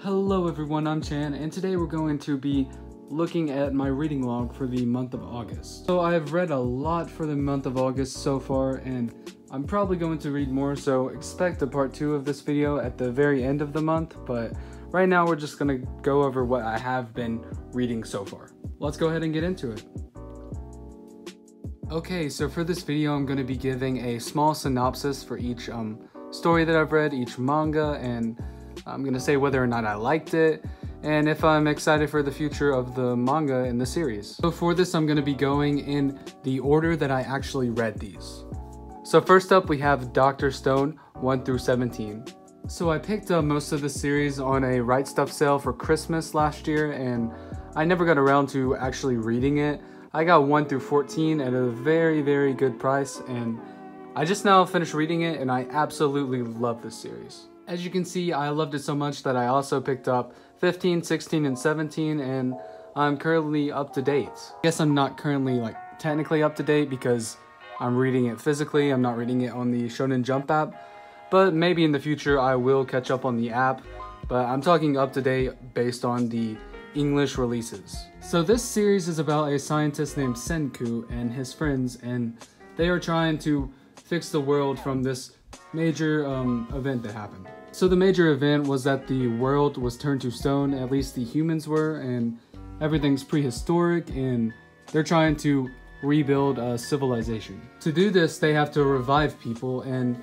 Hello everyone, I'm Chan, and today we're going to be looking at my reading log for the month of August. So I have read a lot for the month of August so far, and I'm probably going to read more, so expect a part 2 of this video at the very end of the month, but right now we're just gonna go over what I have been reading so far. Let's go ahead and get into it. Okay, so for this video I'm going to be giving a small synopsis for each story that I've read, each manga, and I'm going to say whether or not I liked it, and if I'm excited for the future of the manga in the series. So for this I'm going to be going in the order that I actually read these. So first up we have Dr. Stone 1 through 17. So I picked up most of the series on a Right Stuff sale for Christmas last year, and I never got around to actually reading it. I got 1 through 14 at a very good price, and I just now finished reading it and I absolutely love this series. As you can see, I loved it so much that I also picked up 15, 16, and 17, and I'm currently up to date. I guess I'm not currently technically up to date because I'm reading it physically, I'm not reading it on the Shonen Jump app, but maybe in the future I will catch up on the app, but I'm talking up to date based on the English releases. So this series is about a scientist named Senku and his friends, and they are trying to fix the world from this major event that happened. So the major event was that the world was turned to stone, at least the humans were, and everything's prehistoric, and they're trying to rebuild a civilization. To do this, they have to revive people, and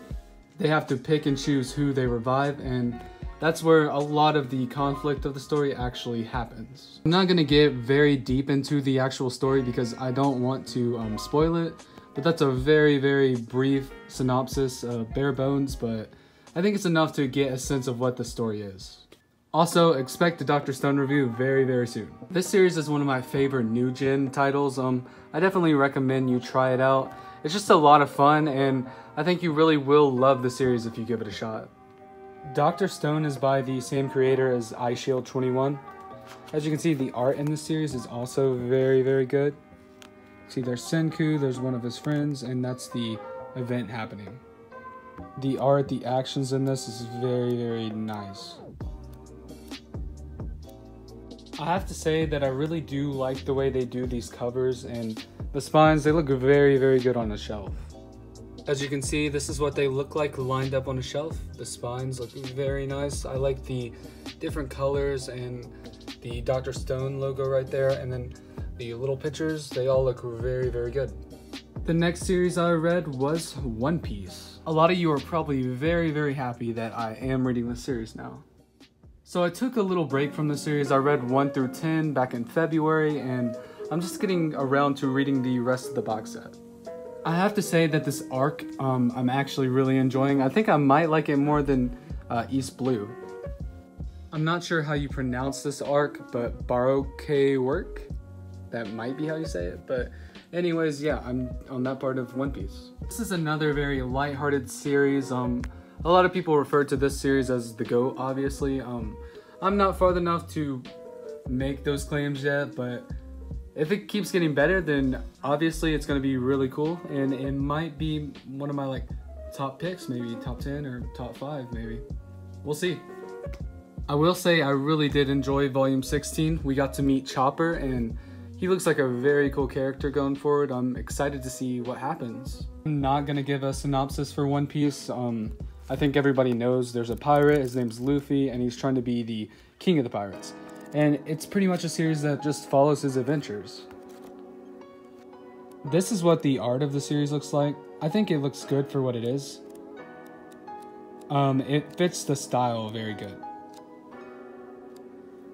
they have to pick and choose who they revive, and that's where a lot of the conflict of the story actually happens. I'm not going to get very deep into the actual story because I don't want to spoil it, but that's a very brief synopsis, bare bones, but I think it's enough to get a sense of what the story is. Also, expect a Dr. Stone review very soon. This series is one of my favorite new gen titles. I definitely recommend you try it out. It's just a lot of fun, and I think you really will love the series if you give it a shot. Dr. Stone is by the same creator as Eyeshield 21. As you can see, the art in this series is also very good. See, there's Senku, there's one of his friends, and that's the event happening. The art, the actions in this is very nice. I have to say that I really do like the way they do these covers, and the spines, they look very good on the shelf. As you can see, this is what they look like lined up on a shelf. The spines look very nice. I like the different colors and the Dr. Stone logo right there, and then the little pictures, they all look very good. The next series I read was One Piece. A lot of you are probably very happy that I am reading this series now. So I took a little break from the series. I read 1 through 10 back in February, and I'm just getting around to reading the rest of the box set. I have to say that this arc, I'm actually really enjoying. I think I might like it more than East Blue. I'm not sure how you pronounce this arc, but Baroque work? That might be how you say it, but anyways, yeah, I'm on that part of One Piece. This is another very lighthearted series. A lot of people refer to this series as the GOAT, obviously. I'm not far enough to make those claims yet, but if it keeps getting better, then obviously it's going to be really cool, and it might be one of my top picks, maybe top 10 or top 5 maybe. We'll see. I will say I really did enjoy volume 16. We got to meet Chopper, and he looks like a very cool character going forward. I'm excited to see what happens. I'm not going to give a synopsis for One Piece. I think everybody knows there's a pirate, his name's Luffy, and he's trying to be the king of the pirates. And it's pretty much a series that just follows his adventures. This is what the art of the series looks like. I think it looks good for what it is. It fits the style very good.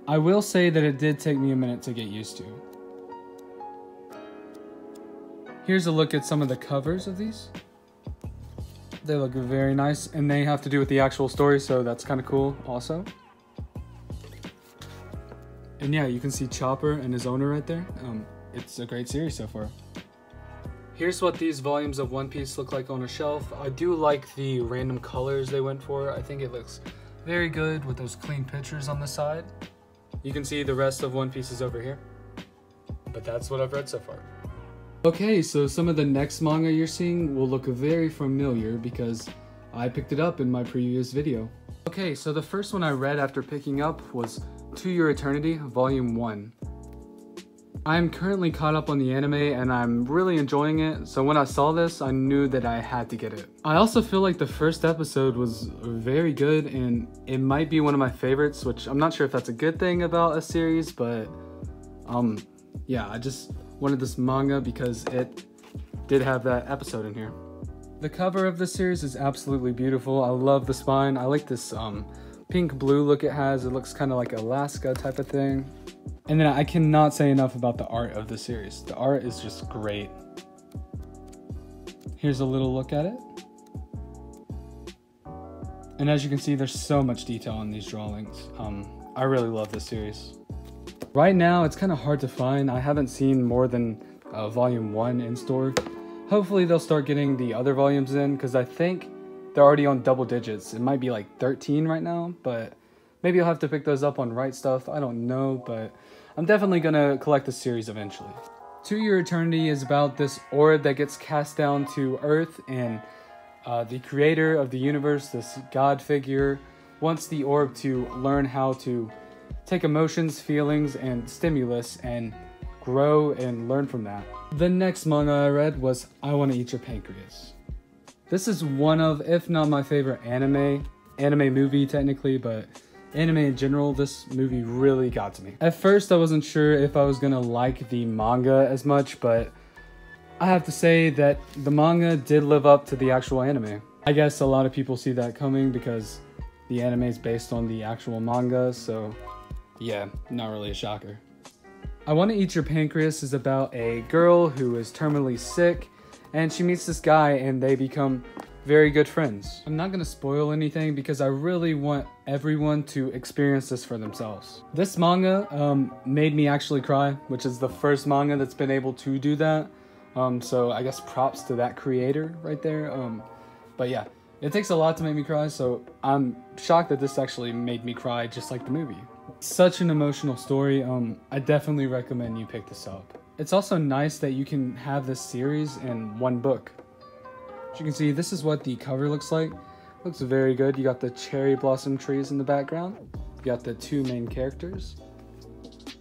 I will say that it did take me a minute to get used to. Here's a look at some of the covers of these. They look very nice, and they have to do with the actual story, so that's kind of cool also. And yeah, you can see Chopper and his owner right there. It's a great series so far. Here's what these volumes of One Piece look like on a shelf. I do like the random colors they went for. I think it looks very good with those clean pictures on the side. You can see the rest of One Piece is over here. But that's what I've read so far. Okay, so some of the next manga you're seeing will look very familiar because I picked it up in my previous video. Okay, so the first one I read after picking up was To Your Eternity, Volume 1. I am currently caught up on the anime and I'm really enjoying it, so when I saw this, I knew that I had to get it. I also feel like the first episode was very good and it might be one of my favorites, which I'm not sure if that's a good thing about a series, but yeah, I just wanted this manga because it did have that episode in here. The cover of this series is absolutely beautiful. I love the spine. I like this pink blue look it has. It looks kind of like Alaska type of thing. And then I cannot say enough about the art of the series. The art is just great. Here's a little look at it. And as you can see, there's so much detail in these drawings. I really love this series. Right now, it's kind of hard to find. I haven't seen more than volume 1 in store. Hopefully they'll start getting the other volumes in because I think they're already on double digits. It might be like 13 right now, but maybe I'll have to pick those up on Right Stuff. I don't know, but I'm definitely gonna collect the series eventually. To Your Eternity is about this orb that gets cast down to Earth, and the creator of the universe, this god figure, wants the orb to learn how to take emotions, feelings, and stimulus and grow and learn from that. The next manga I read was I Want to Eat Your Pancreas. This is one of, if not my favorite anime movie technically, but anime in general, this movie really got to me. At first, I wasn't sure if I was gonna like the manga as much, but I have to say that the manga did live up to the actual anime. I guess a lot of people see that coming because the anime is based on the actual manga, so yeah, not really a shocker. I Want to Eat Your Pancreas is about a girl who is terminally sick, and she meets this guy and they become very good friends. I'm not gonna spoil anything because I really want everyone to experience this for themselves. This manga made me actually cry, which is the first manga that's been able to do that. So I guess props to that creator right there. But yeah, it takes a lot to make me cry, so I'm shocked that this actually made me cry just like the movie. Such an emotional story. I definitely recommend you pick this up. It's also nice that you can have this series in one book. As you can see, this is what the cover looks like. Looks very good. You got the cherry blossom trees in the background. You got the two main characters.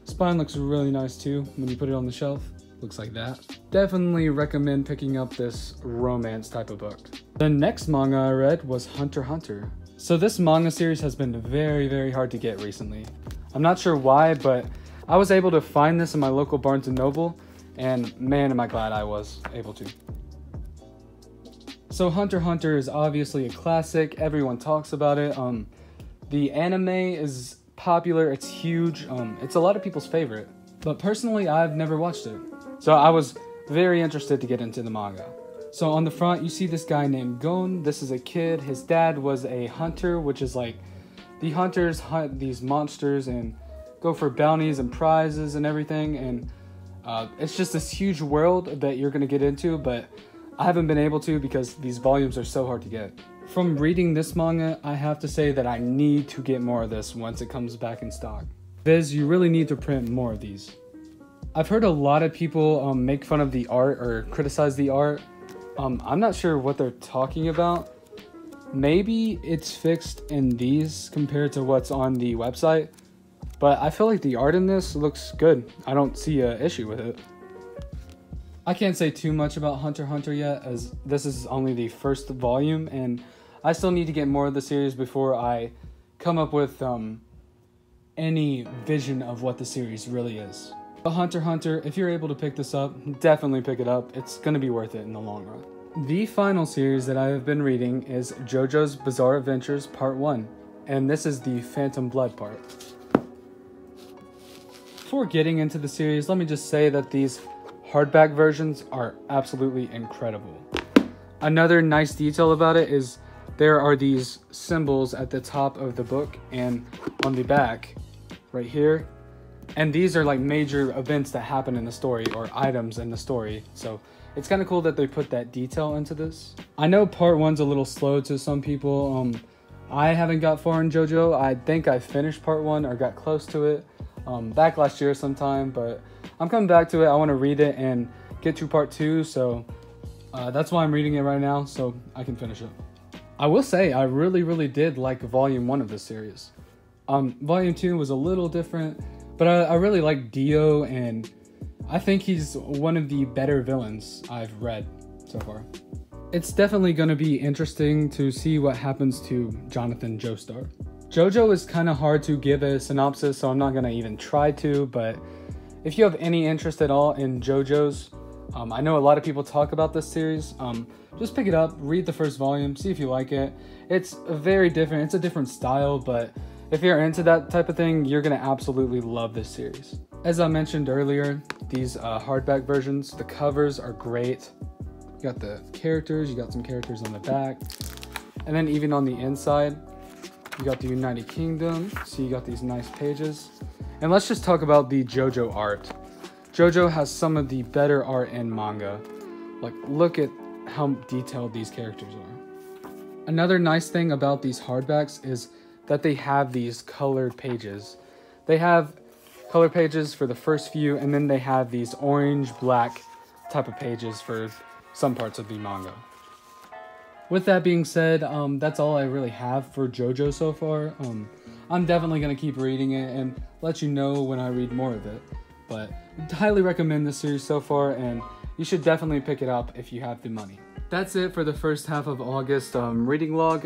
Spine looks really nice too when you put it on the shelf. Looks like that. Definitely recommend picking up this romance type of book. The next manga I read was Hunter x Hunter. So this manga series has been very hard to get recently. I'm not sure why, but I was able to find this in my local Barnes & Noble, and man, am I glad I was able to. So Hunter x Hunter is obviously a classic. Everyone talks about it. The anime is popular. It's huge. It's a lot of people's favorite. But personally, I've never watched it. So I was very interested to get into the manga. So on the front, you see this guy named Gon. This is a kid. His dad was a hunter, which is like the hunters hunt these monsters and go for bounties and prizes and everything. And it's just this huge world that you're going to get into, but I haven't been able to because these volumes are so hard to get. From reading this manga, I have to say that I need to get more of this once it comes back in stock. Viz, you really need to print more of these. I've heard a lot of people make fun of the art or criticize the art. I'm not sure what they're talking about. Maybe it's fixed in these compared to what's on the website, but I feel like the art in this looks good. I don't see an issue with it. I can't say too much about Hunter x Hunter yet, as this is only the first volume, and I still need to get more of the series before I come up with any vision of what the series really is. But Hunter x Hunter, if you're able to pick this up, definitely pick it up. It's going to be worth it in the long run. The final series that I have been reading is JoJo's Bizarre Adventures Part 1, and this is the Phantom Blood part. Before getting into the series, let me just say that these hardback versions are absolutely incredible. Another nice detail about it is there are these symbols at the top of the book and on the back right here. And these are like major events that happen in the story or items in the story. So it's kind of cool that they put that detail into this. I know part 1's a little slow to some people. I haven't got far in JoJo. I think I finished part 1 or got close to it back last year sometime, but I'm coming back to it. I want to read it and get to part 2, so that's why I'm reading it right now, so I can finish it. I will say I really did like Volume 1 of this series. Volume 2 was a little different, but I really like Dio, and I think he's one of the better villains I've read so far. It's definitely going to be interesting to see what happens to Jonathan Joestar. JoJo is kind of hard to give a synopsis, so I'm not going to even try to, but if you have any interest at all in JoJo's, I know a lot of people talk about this series, just pick it up, read the first volume, see if you like it. It's very different, it's a different style, but if you're into that type of thing, you're going to absolutely love this series. As I mentioned earlier, these hardback versions, the covers are great. You got the characters, you got some characters on the back, and then even on the inside, you got the United Kingdom, so you got these nice pages. And let's just talk about the JoJo art. JoJo has some of the better art in manga. Like, look at how detailed these characters are. Another nice thing about these hardbacks is that they have these colored pages. They have color pages for the first few, and then they have these orange-black type of pages for some parts of the manga. With that being said, that's all I really have for JoJo so far. I'm definitely going to keep reading it and let you know when I read more of it. But I highly recommend this series so far, and you should definitely pick it up if you have the money. That's it for the first half of August reading log.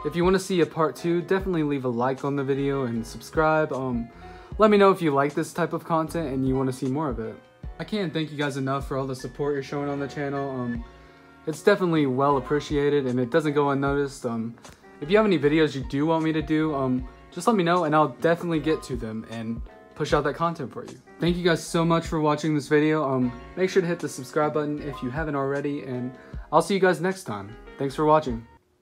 If you want to see a part 2, definitely leave a like on the video and subscribe. Let me know if you like this type of content and you want to see more of it. I can't thank you guys enough for all the support you're showing on the channel. It's definitely well appreciated and it doesn't go unnoticed. If you have any videos you do want me to do, just let me know and I'll definitely get to them and push out that content for you. Thank you guys so much for watching this video. Make sure to hit the subscribe button if you haven't already, and I'll see you guys next time. Thanks for watching.